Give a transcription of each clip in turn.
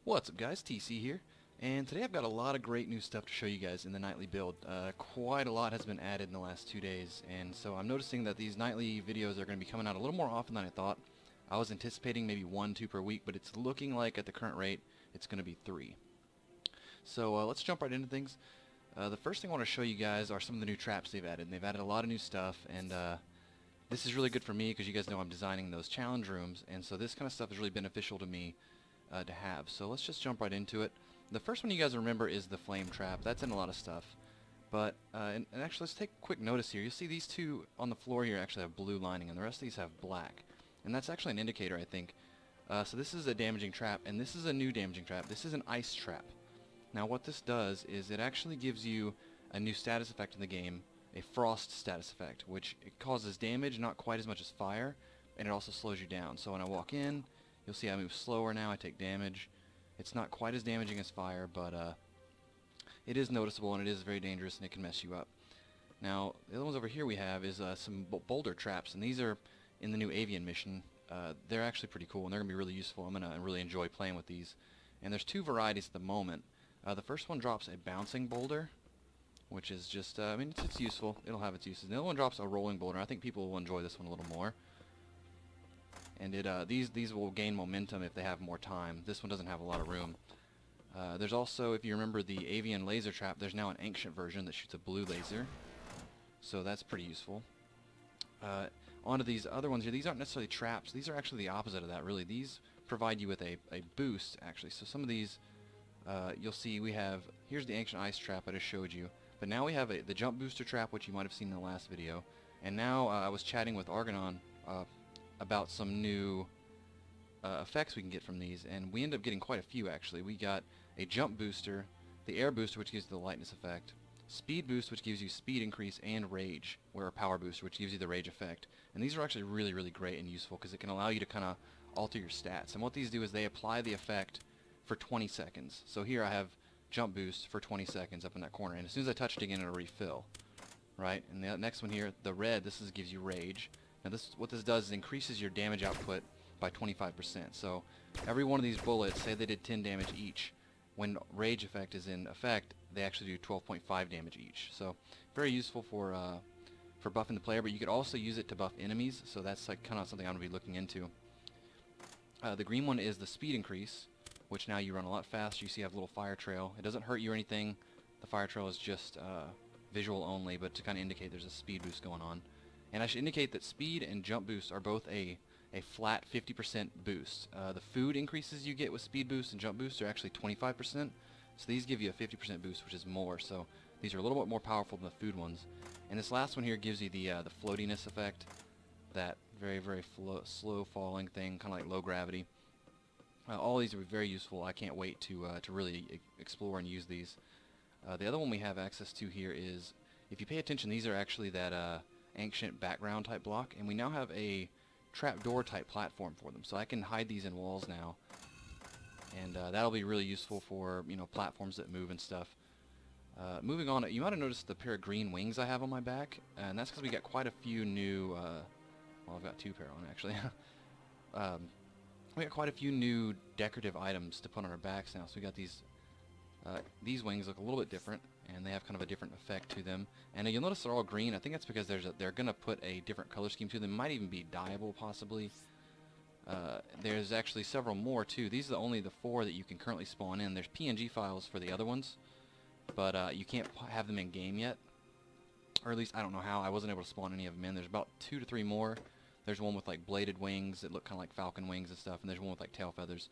What's up guys, TC here, and today I've got a lot of great new stuff to show you guys in the nightly build. Quite a lot has been added in the last 2 days, and so I'm noticing that these nightly videos are going to be coming out a little more often than I thought. I was anticipating maybe 1-2 per week, but it's looking like at the current rate it's going to be 3. So let's jump right into things. The first thing I want to show you guys are some of the new traps they've added. And they've added a lot of new stuff, and this is really good for me because you guys know I'm designing those challenge rooms, and so this kind of stuff is really beneficial to me to have. So let's just jump right into it. The first one you guys remember is the flame trap. That's in a lot of stuff. But and actually, let's take a quick notice here. You'll see these two on the floor here actually have blue lining, and the rest of these have black. And that's actually an indicator, I think. So this is a damaging trap, and this is a new damaging trap. This is an ice trap. Now what this does is it actually gives you a new status effect in the game, a frost status effect, which it causes damage, not quite as much as fire, and it also slows you down. So when I walk in, you'll see I move slower now, I take damage. It's not quite as damaging as fire, but it is noticeable and it is very dangerous and it can mess you up. Now, the other ones over here we have is some boulder traps, and these are in the new avian mission. They're actually pretty cool and they're going to be really useful. I'm going to really enjoy playing with these. And there's two varieties at the moment. The first one drops a bouncing boulder, which is just, I mean, it's useful. It'll have its uses. And the other one drops a rolling boulder. I think people will enjoy this one a little more. And these will gain momentum if they have more time. This one doesn't have a lot of room. There's also, if you remember the avian laser trap, there's now an ancient version that shoots a blue laser. So that's pretty useful. Onto these other ones here. These aren't necessarily traps. These are actually the opposite of that, really. These provide you with a boost, actually. So some of these, you'll see we have, here's the ancient ice trap I just showed you. But now we have the jump booster trap, which you might have seen in the last video. And now I was chatting with Argonon about some new effects we can get from these, and we end up getting quite a few actually. We got a jump booster, the air booster, which gives you the lightness effect, speed boost, which gives you speed increase, and rage, or a power booster, which gives you the rage effect. And these are actually really, really great and useful because it can allow you to kind of alter your stats. And what these do is they apply the effect for 20 seconds. So here I have jump boost for 20 seconds up in that corner, and as soon as I touch it again, it'll refill. Right? And the next one here, the red, gives you rage. Now what this does is increases your damage output by 25%. So every one of these bullets, say they did 10 damage each, when rage effect is in effect, they actually do 12.5 damage each. So very useful for buffing the player, but you could also use it to buff enemies, so that's like kind of something I'm going to be looking into. The green one is the speed increase, which now you run a lot faster. You see I have a little fire trail. It doesn't hurt you or anything. The fire trail is just visual only, but to kind of indicate there's a speed boost going on. And I should indicate that speed and jump boost are both a flat 50% boost. The food increases you get with speed boost and jump boost are actually 25%. So these give you a 50% boost, which is more. So these are a little bit more powerful than the food ones. And this last one here gives you the floatiness effect, that very, very slow falling thing, kind of like low gravity. All these are very useful. I can't wait to really explore and use these. The other one we have access to here is, if you pay attention, these are actually that ancient background type block, and we now have a trapdoor type platform for them, so I can hide these in walls now, and that'll be really useful for, you know, platforms that move and stuff. Moving on, you might have noticed the pair of green wings I have on my back, and that's because we got quite a few new well, I've got 2 pair on actually. We got quite a few new decorative items to put on our backs now. So we got these wings look a little bit different, and they have kind of a different effect to them. And you'll notice they're all green. I think that's because they're going to put a different color scheme to them. Might even be dyeable, possibly. There's actually several more, too. These are only the 4 that you can currently spawn in. There's PNG files for the other ones, but you can't have them in-game yet. Or at least, I don't know how. I wasn't able to spawn any of them in. There's about 2 to 3 more. There's one with, like, bladed wings that look kind of like falcon wings and stuff, and there's one with, like, tail feathers.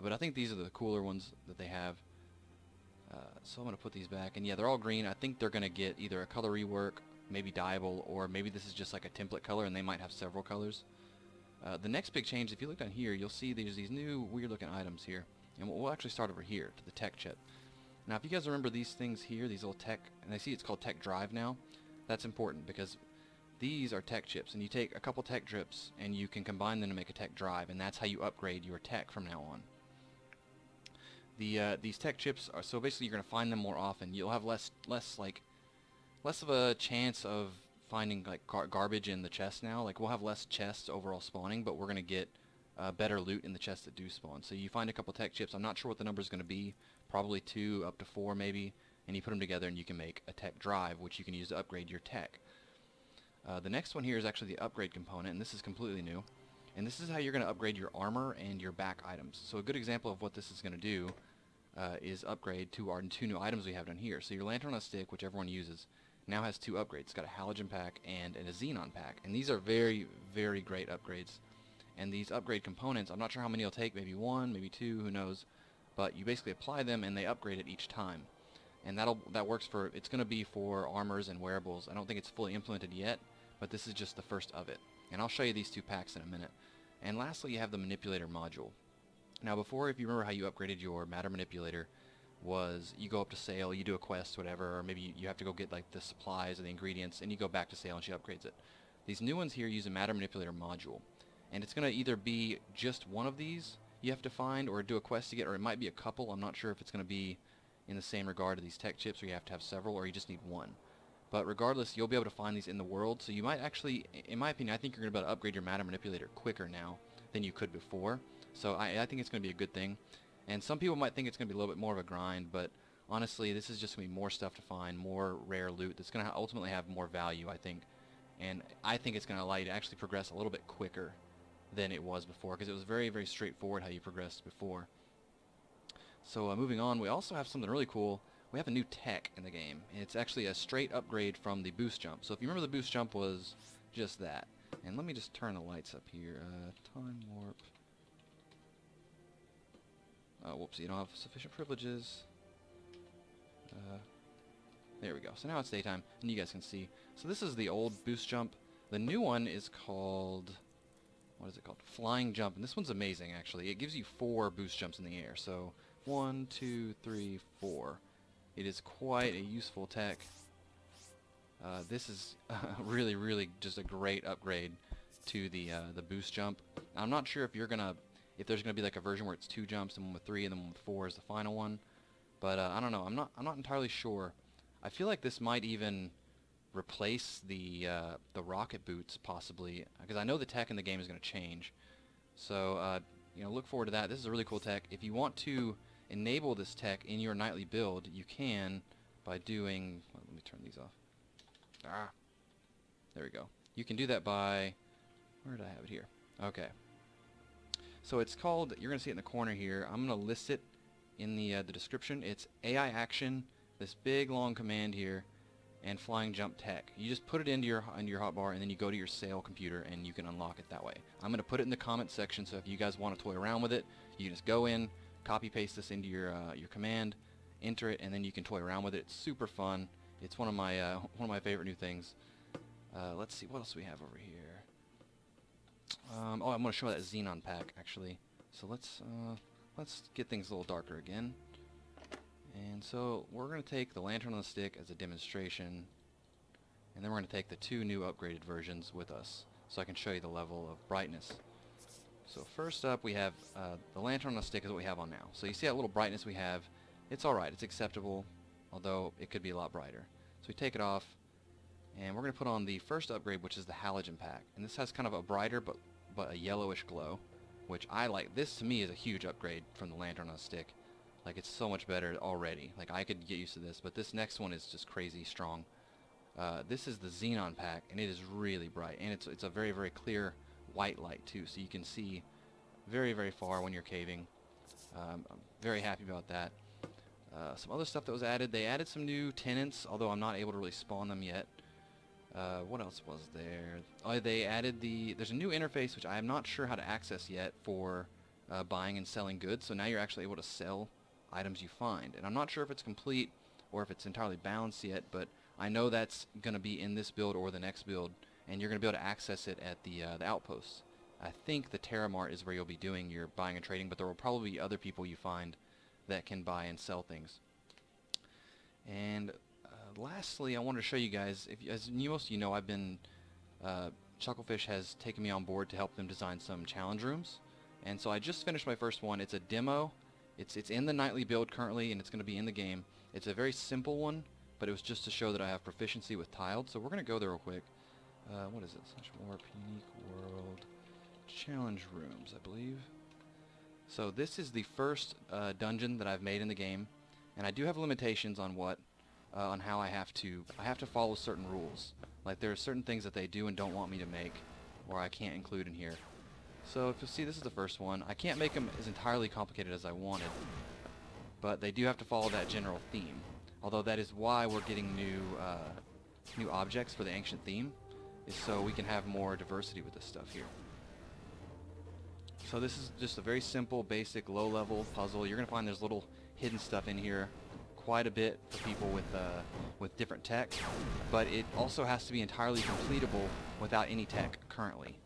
But I think these are the cooler ones that they have. So I'm going to put these back, and yeah, they're all green. I think they're going to get either a color rework, maybe dyeable, or maybe this is just like a template color and they might have several colors. The next big change, if you look down here, you'll see there's these new weird looking items here, and we'll actually start over here to the tech chip. Now if you guys remember these things here, these little tech, and I see it's called tech drive now, that's important because these are tech chips, and you take a couple tech drips and you can combine them to make a tech drive, and that's how you upgrade your tech from now on. These tech chips are, so basically you're going to find them more often. You'll have less of a chance of finding like garbage in the chest now. Like we'll have less chests overall spawning, but we're going to get better loot in the chests that do spawn. So you find a couple tech chips. I'm not sure what the number is going to be. Probably 2 up to 4 maybe. And you put them together and you can make a tech drive, which you can use to upgrade your tech. The next one here is actually the upgrade component, and this is completely new. And this is how you're going to upgrade your armor and your back items. So a good example of what this is going to do is upgrade to our 2 new items we have down here. So your lantern on a stick, which everyone uses, now has 2 upgrades. It's got a halogen pack and a xenon pack. And these are very, very great upgrades. And these upgrade components, I'm not sure how many it'll take, maybe 1, maybe 2, who knows. But you basically apply them and they upgrade it each time. And that works for, it's going to be for armors and wearables. I don't think it's fully implemented yet, but this is just the first of it. And I'll show you these 2 packs in a minute. And lastly, you have the manipulator module. Now before, if you remember how you upgraded your matter manipulator, was you go up to Sail, you do a quest, whatever, or maybe you have to go get like the supplies or the ingredients, and you go back to Sail and she upgrades it. These new ones here use a matter manipulator module. And it's going to either be just one of these you have to find or do a quest to get, or it might be a couple. I'm not sure if it's going to be in the same regard to these tech chips where you have to have several, or you just need one. But regardless, you'll be able to find these in the world, so you might actually, in my opinion, I think you're going to be able to upgrade your matter manipulator quicker now than you could before. So I think it's going to be a good thing. And some people might think it's going to be a little bit more of a grind, but honestly, this is just going to be more stuff to find, more rare loot that's going to ultimately have more value, I think. And I think it's going to allow you to actually progress a little bit quicker than it was before, because it was very, very straightforward how you progressed before. So moving on, we also have something really cool. We have a new tech in the game, and it's actually a straight upgrade from the boost jump. So if you remember, the boost jump was just that. And let me just turn the lights up here. Time warp. Whoops, you don't have sufficient privileges. There we go. So now it's daytime, and you guys can see. So this is the old boost jump. The new one is called, what is it called? Flying jump. And this one's amazing, actually. It gives you 4 boost jumps in the air. So 1, 2, 3, 4. It is quite a useful tech. This is really, really just a great upgrade to the boost jump. I'm not sure if there's gonna be like a version where it's 2 jumps and one with 3 and then one with 4 is the final one. But I don't know. I'm not entirely sure. I feel like this might even replace the rocket boots possibly, because I know the tech in the game is gonna change. So you know, look forward to that. This is a really cool tech. If you want to enable this tech in your nightly build, you can by doing, well, let me turn these off. There we go. You can do that by, where did I have it here? Okay. So it's called, you're going to see it in the corner here. I'm going to list it in the description. It's aiaction, this big long command here, and flyingjumpTech. You just put it into your hotbar, and then you go to your Sail computer and you can unlock it that way. I'm going to put it in the comment section, so if you guys want to toy around with it, you can just go in, copy paste this into your command, enter it, and then you can toy around with it. It's super fun. It's one of my favorite new things. Let's see what else we have over here. Oh, I'm going to show that Xenon Pack actually. So let's get things a little darker again. And so we're going to take the lantern on the stick as a demonstration, and then we're going to take the 2 new upgraded versions with us, so I can show you the level of brightness. So first up, we have the lantern on the stick is what we have on now. So you see that little brightness we have. It's alright, it's acceptable, although it could be a lot brighter. So we take it off, and we're going to put on the first upgrade, which is the halogen pack. And this has kind of a brighter but a yellowish glow, which I like. This to me is a huge upgrade from the lantern on a stick. Like, it's so much better already. Like, I could get used to this, but this next one is just crazy strong. This is the Xenon Pack, and it is really bright, and it's a very, very clear white light too, so you can see very, very far when you're caving. I'm very happy about that. Some other stuff that was added, they added some new tenants, although I'm not able to really spawn them yet. What else was there? Oh, they added there's a new interface which I am not sure how to access yet for buying and selling goods, so now you're actually able to sell items you find. And I'm not sure if it's complete or if it's entirely balanced yet, but I know that's going to be in this build or the next build, and you're going to be able to access it at the outposts. I think the Terramart is where you'll be doing your buying and trading, but there will probably be other people you find that can buy and sell things. And lastly, I wanted to show you guys, as most of you know, I've been Chucklefish has taken me on board to help them design some challenge rooms, and so I just finished my first one. It's a demo. It's in the nightly build currently, and it's going to be in the game. It's a very simple one, but it was just to show that I have proficiency with tiled. So we're going to go there real quick. What is it? /warp unique world. challenge rooms, I believe. So this is the first dungeon that I've made in the game, and I do have limitations on on how I have to follow certain rules. Like there are certain things that they do and don't want me to make, or I can't include in here. So if you'll see, this is the first one. I can't make them as entirely complicated as I wanted, but they do have to follow that general theme. Although that is why we're getting new objects for the ancient theme, is so we can have more diversity with this stuff here. So this is just a very simple, basic, low-level puzzle. You're going to find there's little hidden stuff in here, quite a bit for people with different tech, but it also has to be entirely completable without any tech currently.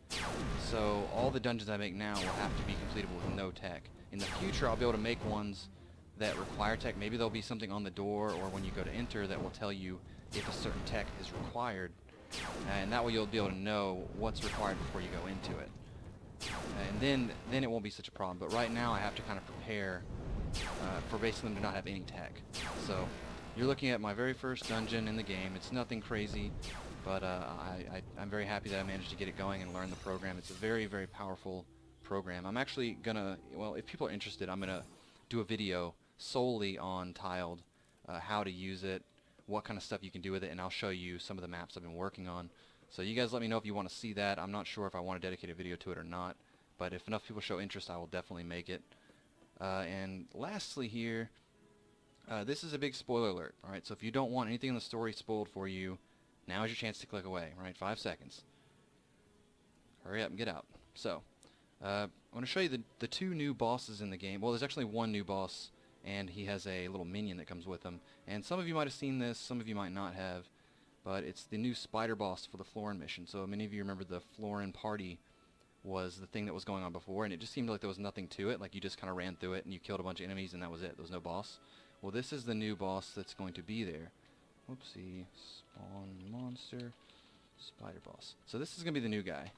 So all the dungeons I make now will have to be completable with no tech. In the future, I'll be able to make ones that require tech. Maybe there'll be something on the door or when you go to enter that will tell you if a certain tech is required, and that way you'll be able to know what's required before you go into it. And then it won't be such a problem. But right now I have to kind of prepare for basically them to not have any tech. So you're looking at my very first dungeon in the game. It's nothing crazy, but I'm very happy that I managed to get it going and learn the program. It's a very, very powerful program. I'm actually gonna, well, if people are interested, I'm gonna do a video solely on Tiled, how to use it, what kind of stuff you can do with it, and I'll show you some of the maps I've been working on. So you guys let me know if you want to see that. I'm not sure if I want to dedicate a video to it or not, but if enough people show interest, I will definitely make it. And lastly here, this is a big spoiler alert. Alright, so if you don't want anything in the story spoiled for you, now is your chance to click away. Right, 5 seconds. Hurry up and get out. So, I'm going to show you the two new bosses in the game. Well, there's actually one new boss, and he has a little minion that comes with him. And some of you might have seen this, some of you might not have. But it's the new spider boss for the Florin mission. So many of you remember the Florin party was the thing that was going on before, and it just seemed like there was nothing to it. Like you just kind of ran through it and you killed a bunch of enemies and that was it. There was no boss. Well, this is the new boss that's going to be there. Whoopsie. Spawn monster. Spider boss. So this is going to be the new guy.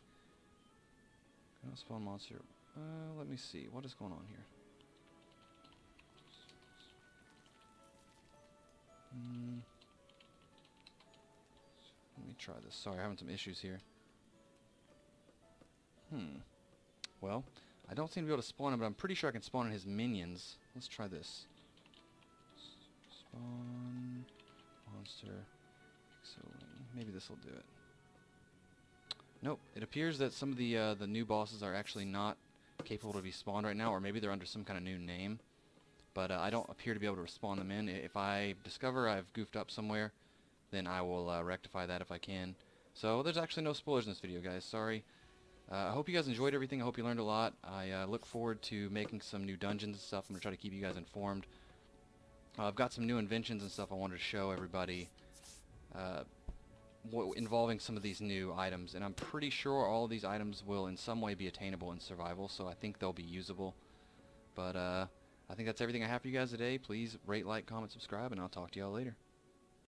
Spawn monster. Let me see. What is going on here? Let me try this. Sorry, I'm having some issues here. Well, I don't seem to be able to spawn him, but I'm pretty sure I can spawn in his minions. Let's try this. Spawn monster. So maybe this will do it. Nope. It appears that some of the new bosses are actually not capable to be spawned right now, or maybe they're under some kind of new name. But I don't appear to be able to spawn them in. If I discover I've goofed up somewhere, then I will rectify that if I can. So there's actually no spoilers in this video, guys. Sorry. I hope you guys enjoyed everything. I hope you learned a lot. I look forward to making some new dungeons and stuff. I'm going to try to keep you guys informed. I've got some new inventions and stuff I wanted to show everybody involving some of these new items. And I'm pretty sure all of these items will in some way be attainable in survival, so I think they'll be usable. But I think that's everything I have for you guys today. Please rate, like, comment, subscribe, and I'll talk to y'all later.